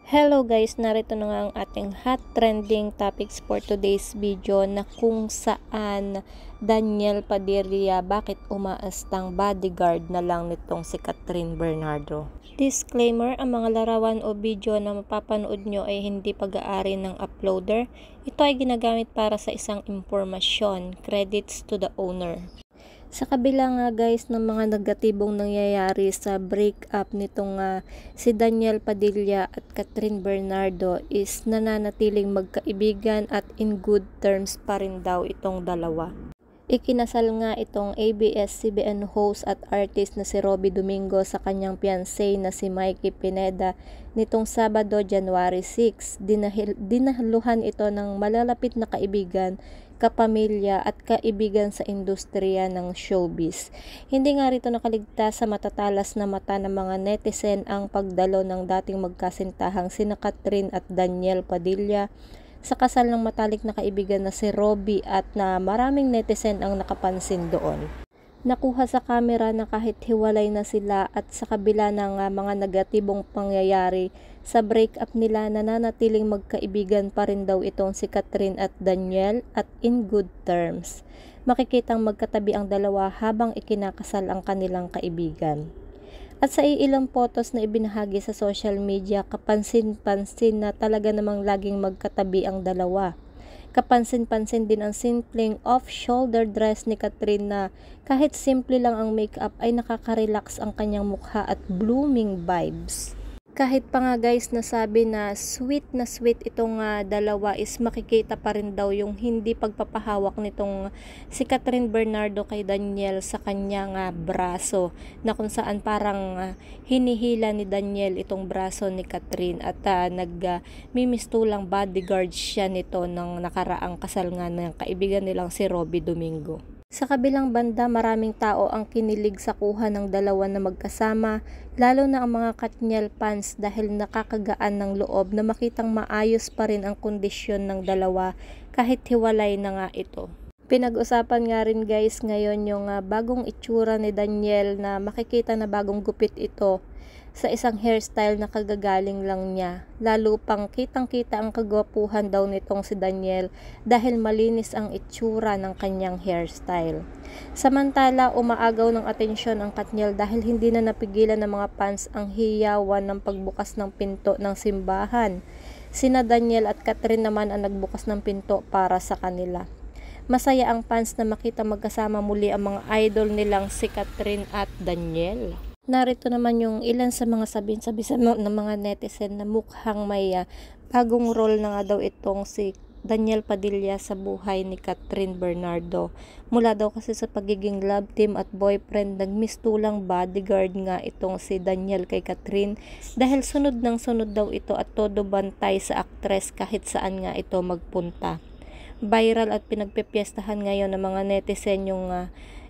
Hello guys, narito na nga ang ating hot trending topics for today's video na kung saan Daniel Padilla bakit umaastang bodyguard na lang nitong si Catherine Bernardo. Disclaimer, ang mga larawan o video na mapapanood nyo ay hindi pag-aari ng uploader. Ito ay ginagamit para sa isang impormasyon. Credits to the owner. Sa kabila nga guys ng mga negatibong nangyayari sa breakup nitong si Daniel Padilla at Catherine Bernardo is nananatiling magkaibigan at in good terms pa rin daw itong dalawa. Ikinasal nga itong ABS-CBN host at artist na si Robby Domingo sa kanyang fiancé na si Mikey Pineda nitong Sabado, January 6. Dinahaluhan ito ng malalapit na kaibigan, kapamilya at kaibigan sa industriya ng showbiz. Hindi nga rito nakaligtas sa matatalas na mata ng mga netizen ang pagdalo ng dating magkasintahang sina Catherine at Daniel Padilla sa kasal ng matalik na kaibigan na si Robby at na maraming netizen ang nakapansin doon. Nakuha sa kamera na kahit hiwalay na sila at sa kabila ng mga negatibong pangyayari sa breakup nila, nananatiling magkaibigan pa rin daw itong si Catherine at Daniel at in good terms. Makikitang magkatabi ang dalawa habang ikinakasal ang kanilang kaibigan. At sa ilang photos na ibinahagi sa social media, kapansin-pansin na talaga namang laging magkatabi ang dalawa. Kapansin-pansin din ang simpleng off-shoulder dress ni Catherine na kahit simple lang ang makeup ay nakaka-relax ang kanyang mukha at blooming vibes. Kahit pa nga guys nasabi na sweet itong dalawa is makikita pa rin daw yung hindi pagpapahawak nitong si Catherine Bernardo kay Daniel sa kanyang braso, na kung saan parang hinihila ni Daniel itong braso ni Catherine at nagmimistulang bodyguard siya nito ng nakaraang kasal nga ng kaibigan nilang si Robby Domingo. Sa kabilang banda, maraming tao ang kinilig sa kuha ng dalawa na magkasama, lalo na ang mga Katniel fans dahil nakakagaan ng loob na makitang maayos pa rin ang kondisyon ng dalawa kahit hiwalay na nga ito. Pinag-usapan nga rin guys ngayon yung bagong itsura ni Daniel na makikita na bagong gupit ito sa isang hairstyle na kagagaling lang niya. Lalo pang kitang-kita ang kagwapuhan daw nitong si Daniel dahil malinis ang itsura ng kanyang hairstyle. Samantala, umaagaw ng atensyon ang Katniel dahil hindi na napigilan ng mga fans ang hiyawan ng pagbukas ng pinto ng simbahan. Sina Daniel at Catherine naman ang nagbukas ng pinto para sa kanila. Masaya ang fans na makita magkasama muli ang mga idol nilang si Catherine at Daniel. Narito naman yung ilan sa mga sabi-sabi ng mga netizen na mukhang may bagong role na nga daw itong si Daniel Padilla sa buhay ni Catherine Bernardo. Mula daw kasi sa pagiging love team at boyfriend, nagmistulang bodyguard nga itong si Daniel kay Catherine dahil sunod ng sunod daw ito at todo bantay sa aktres kahit saan nga ito magpunta. Viral at pinagpepiestahan ngayon ng mga netizen yung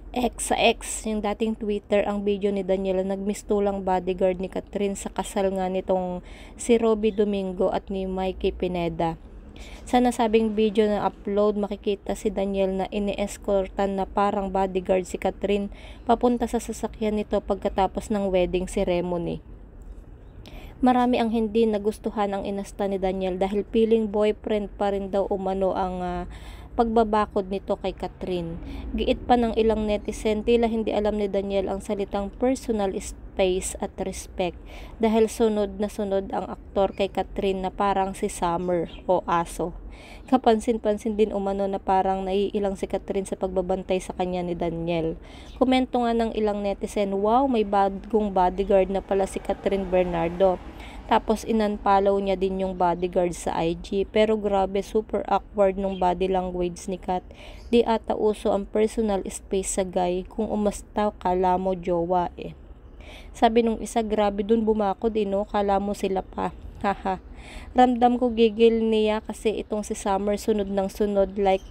X sa X, yung dating Twitter, ang video ni Daniel na nagmistulang bodyguard ni Catherine sa kasal nga nitong si Robby Domingo at ni Mikey Pineda. Sa nasabing video na upload, makikita si Daniel na ini-escortan na parang bodyguard si Catherine papunta sa sasakyan nito pagkatapos ng wedding ceremony. Marami ang hindi nagustuhan ang inasta ni Daniel dahil piling boyfriend pa rin daw umano ang pagbabakod nito kay Catherine. Giit pa ng ilang netizen, tila hindi alam ni Daniel ang salitang personal space at respect dahil sunod na sunod ang aktor kay Catherine na parang si Summer o aso. Kapansin-pansin din umano na parang naiilang si Catherine sa pagbabantay sa kanya ni Daniel. Komento nga ng ilang netizen, wow, may bagong bodyguard na pala si Catherine Bernardo. Tapos in-unfollow niya din yung bodyguard sa IG. Pero grabe, super awkward nung body language ni Kat. Di ata uso ang personal space sa guy. Kung umasta, kala mo jowa eh. Sabi nung isa, grabe dun bumakod no? Kala mo sila pa. Haha. Ramdam ko gigil niya kasi itong si Summer sunod ng sunod like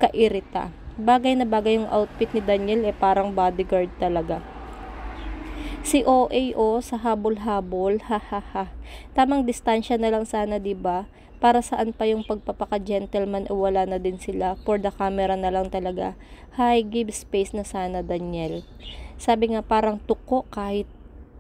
kairita. Bagay na bagay yung outfit ni Daniel parang bodyguard talaga. Si OAO sa habol-habol, hahaha. Tamang distansya na lang sana, 'di ba? Para saan pa yung pagpapaka-gentleman wala na din sila. For the camera na lang talaga. Hi, give space na sana Daniel. Sabi nga parang tuko kahit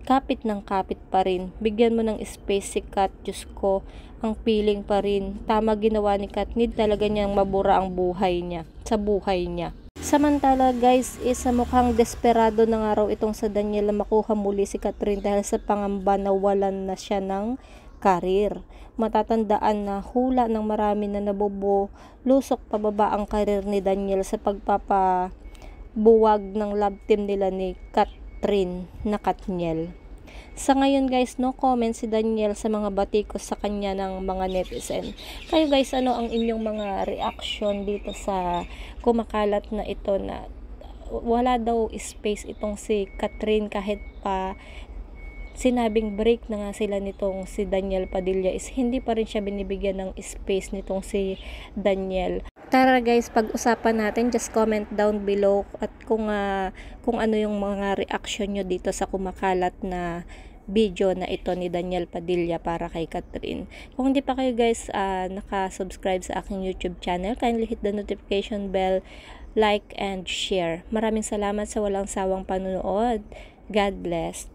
kapit ng kapit pa rin. Bigyan mo ng space si Kat, Diyos ko, ang feeling pa rin. Tama ginawa ni Kat, need talaga niyang mabura ang buhay niya, sa buhay niya. Samantala guys, mukhang desperado na nga raw itong sa Daniel na makuha muli si Catherine dahil sa pangamba na walan na siya ng karir. Matatandaan na hula ng marami na lusok pababa ang karir ni Daniel sa pagpapabuwag ng love team nila ni Catherine na Katniel. Sa ngayon guys, no comment si Daniel sa mga batikos sa kanya ng mga netizen. Kayo guys, ano ang inyong mga reaction dito sa kumakalat na ito na wala daw space itong si Catherine kahit pa sinabing break na nga sila nitong si Daniel Padilla is hindi pa rin siya binibigyan ng space nitong si Daniel. Tara guys, pag-usapan natin, just comment down below at kung ano yung mga reaction nyo dito sa kumakalat na video na ito ni Daniel Padilla para kay Catherine. Kung hindi pa kayo guys naka-subscribe sa aking YouTube channel, kindly hit the notification bell, like and share. Maraming salamat sa walang sawang panunood. God bless.